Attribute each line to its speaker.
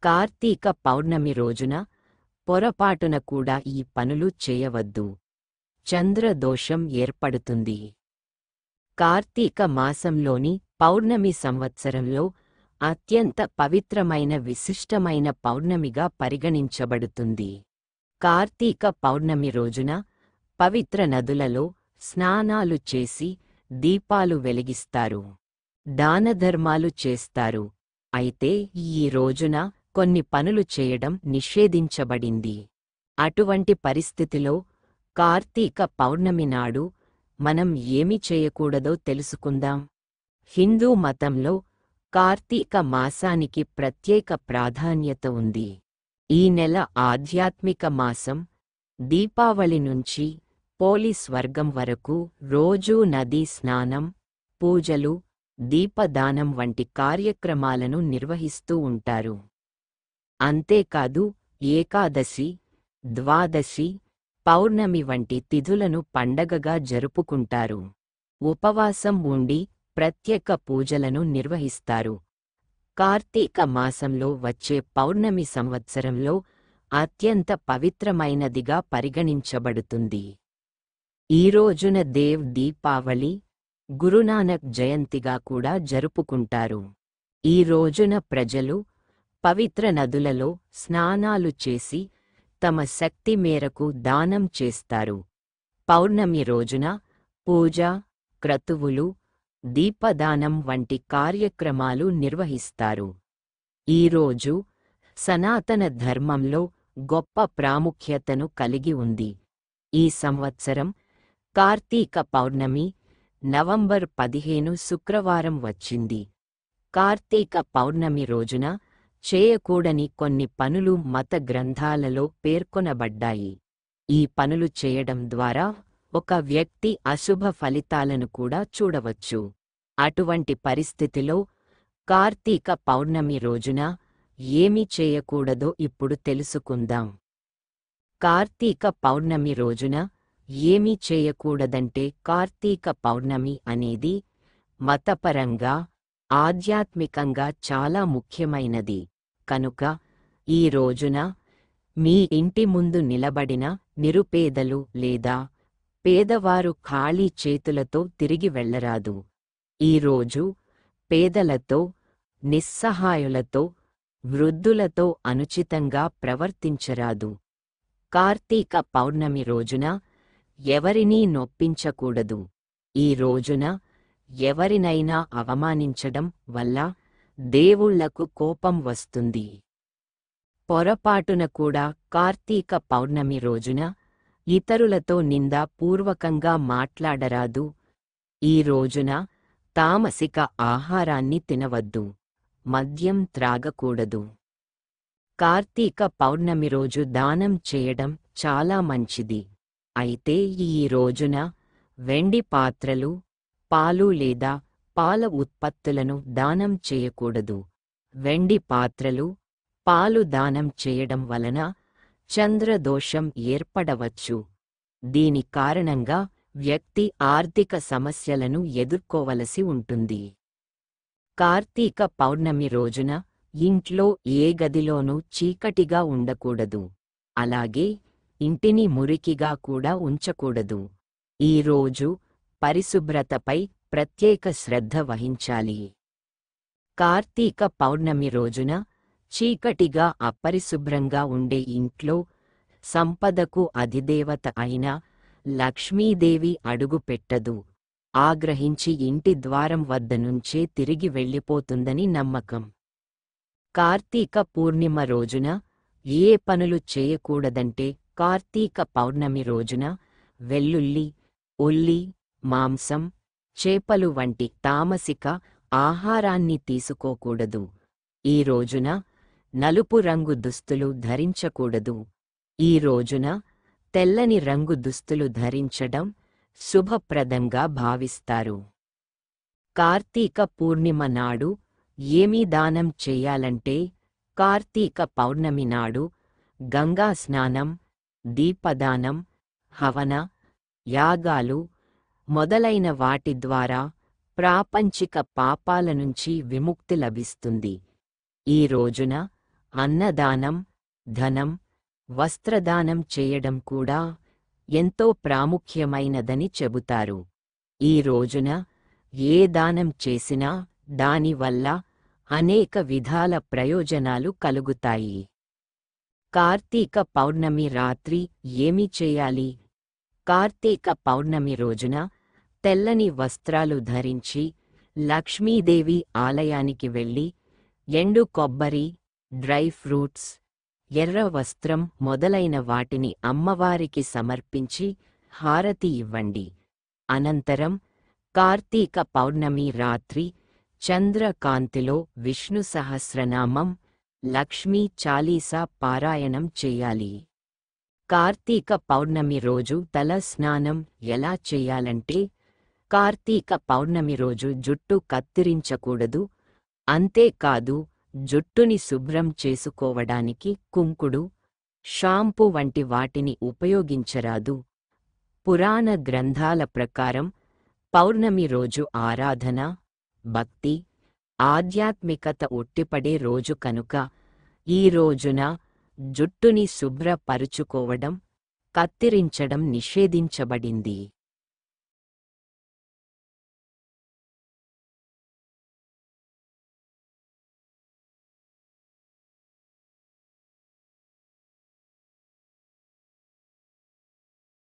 Speaker 1: కార్తీక పౌర్ణమి రోజున పొరపాటున కూడా ఈ పనులు చేయవద్దు. చంద్రదోషం ఏర్పడుతుంది. కార్తీక మాసంలోని పౌర్ణమి సంవత్సరంలో అత్యంత పవిత్రమైన విశిష్టమైన పౌర్ణమిగా పరిగణించబడుతుంది. కార్తీక పౌర్ణమి రోజున పవిత్ర నదులలో స్నానాలు చేసి దీపాలు వెలిగిస్తారు. దానధర్మాలు చేస్తారు. అయితే ఈ రోజున కొన్ని పనులు చేయడం నిషేధించబడింది. అటువంటి పరిస్థితిలో కార్తీక పౌర్ణమి నాడు మనం ఏమి చేయకూడదో తెలుసుకుందాం. హిందూ మతంలో కార్తీక మాసానికి ప్రత్యేక ప్రాధాన్యత ఉంది. ఈ నెల ఆధ్యాత్మిక మాసం. దీపావళి నుంచి పోలి స్వర్గం వరకు రోజూ నదీ స్నానం, పూజలు, దీపదానం వంటి కార్యక్రమాలను నిర్వహిస్తూ ఉంటారు. అంతేకాదు ఏకాదశి, ద్వాదశి, పౌర్ణమి వంటి తిథులను పండగగా జరుపుకుంటారు. ఉపవాసం ఉండి ప్రత్యేక పూజలను నిర్వహిస్తారు. కార్తీక మాసంలో వచ్చే పౌర్ణమి సంవత్సరంలో అత్యంత పవిత్రమైనదిగా పరిగణించబడుతుంది. ఈ రోజున దేవ్ దీపావళి, గురునానక్ జయంతిగా కూడా జరుపుకుంటారు. ఈ రోజున ప్రజలు పవిత్ర నదులలో స్నానాలు చేసి తమ శక్తి మేరకు దానం చేస్తారు. పౌర్ణమి రోజున పూజ, క్రతువులు, దీపదానం వంటి కార్యక్రమాలు నిర్వహిస్తారు. ఈరోజు సనాతన ధర్మంలో గొప్ప ప్రాముఖ్యతను కలిగి ఉంది. ఈ సంవత్సరం కార్తీక పౌర్ణమి నవంబర్ 15 శుక్రవారం వచ్చింది. కార్తీక పౌర్ణమి రోజున చేయకూడని కొన్ని పనులు మత గ్రంథాలలో పేర్కొనబడ్డాయి. ఈ పనులు చేయడం ద్వారా ఒక వ్యక్తి అశుభ ఫలితాలను కూడా చూడవచ్చు. అటువంటి పరిస్థితిలో కార్తీక పౌర్ణమి రోజున ఏమి చేయకూడదో ఇప్పుడు తెలుసుకుందాం. కార్తీక పౌర్ణమి రోజున ఏమీ చేయకూడదంటే కార్తీక పౌర్ణమి అనేది మతపరంగా, ఆధ్యాత్మికంగా చాలా ముఖ్యమైనది. కనుక ఈ రోజున మీ ఇంటి ముందు నిలబడిన నిరుపేదలు లేదా పేదవారు ఖాళీ చేతులతో తిరిగి వెళ్ళరాదు. ఈరోజు పేదలతో, నిస్సహాయులతో, వృద్ధులతో అనుచితంగా ప్రవర్తించరాదు. కార్తీక పౌర్ణమి రోజున ఎవరినీ నొప్పించకూడదు. ఈ రోజున ఎవరినైనా అవమానించడం వల్ల దేవుళ్లకు కోపం వస్తుంది. పొరపాటున కూడా కార్తీక పౌర్ణమి రోజున ఇతరులతో నిందాపూర్వకంగా మాట్లాడరాదు. ఈ రోజున తామసిక ఆహారాన్ని తినవద్దు. మద్యం త్రాగకూడదు. కార్తీక పౌర్ణమి రోజు దానం చేయడం చాలా మంచిది. అయితే ఈ రోజున వెండి పాత్రలు, పాలు లేదా పాల ఉత్పత్తులను దానం చేయకూడదు. వెండి పాత్రలు, పాలు దానం చేయడం వలన చంద్రదోషం ఏర్పడవచ్చు. దీని కారణంగా వ్యక్తి ఆర్థిక సమస్యలను ఎదుర్కోవలసి ఉంటుంది. కార్తీక పౌర్ణమి రోజున ఇంట్లో ఏ గదిలోనూ చీకటిగా ఉండకూడదు. అలాగే ఇంటిని మురికిగా కూడా ఉంచకూడదు. ఈ రోజు పరిశుభ్రతపై ప్రత్యేక శ్రద్ధ వహించాలి. కార్తీక పౌర్ణమి రోజున చీకటిగా అపరిశుభ్రంగా ఉండే ఇంట్లో సంపదకు అధిదేవత అయిన లక్ష్మీదేవి అడుగుపెట్టదు. ఆగ్రహించి ఇంటి ద్వారం వద్ద నుంచే తిరిగి వెళ్ళిపోతుందని నమ్మకం. కార్తీక పూర్ణిమ రోజున ఏ పనులు చేయకూడదంటే కార్తీక పౌర్ణమి రోజున వెల్లుల్లి, ఉల్లి, మాంసం, చేపలు వంటి తామసిక ఆహారాన్ని తీసుకోకూడదు. ఈ రోజున నలుపు రంగు దుస్తులు ధరించకూడదు. ఈ రోజున తెల్లని రంగు దుస్తులు ధరించడం శుభప్రదంగా భావిస్తారు. కార్తీక పూర్ణిమ నాడు ఏమీ దానం చెయ్యాలంటే కార్తీక పౌర్ణమి నాడు గంగా స్నానం, దీపదానం, హవన, యాగాలు మొదలైన వాటి ద్వారా ప్రాపంచిక పాపాల నుంచి విముక్తి లభిస్తుంది. ఈ రోజున అన్నదానం, ధనం, వస్త్రదానం చేయడం కూడా ఎంతో ప్రాముఖ్యమైనదని చెబుతారు. ఈ రోజున ఏ దానం చేసినా దానివల్ల అనేక విధాల ప్రయోజనాలు కలుగుతాయి. కార్తీక పౌర్ణమి రాత్రి ఏమి చేయాలి? కార్తీక పౌర్ణమి రోజున తెల్లని వస్త్రాలు ధరించి లక్ష్మీదేవి ఆలయానికి వెళ్ళి ఎండు కొబ్బరి, డ్రై ఫ్రూట్స్, ఎర్ర వస్త్రం మొదలైన వాటిని అమ్మవారికి సమర్పించి హారతి ఇవ్వండి. అనంతరం కార్తీక పౌర్ణమి రాత్రి చంద్రకాంతిలో విష్ణు సహస్రనామం, లక్ష్మీ చాలీసా పారాయణం చెయ్యాలి. కార్తీక పౌర్ణమి రోజు తల స్నానం ఎలా చెయ్యాలంటే, కార్తీక పౌర్ణమి రోజు జుట్టు కత్తిరించకూడదు. అంతేకాదు, జుట్టుని శుభ్రం చేసుకోవడానికి కుంకుడు, షాంపూ వంటి వాటిని ఉపయోగించరాదు. పురాణ గ్రంథాల ప్రకారం పౌర్ణమి రోజు ఆరాధన, భక్తి, ఆధ్యాత్మికత ఉట్టిపడే రోజు కనుక ఈ రోజున జుట్టుని శుభ్రపరుచుకోవడం, కత్తిరించడం నిషేధించబడింది.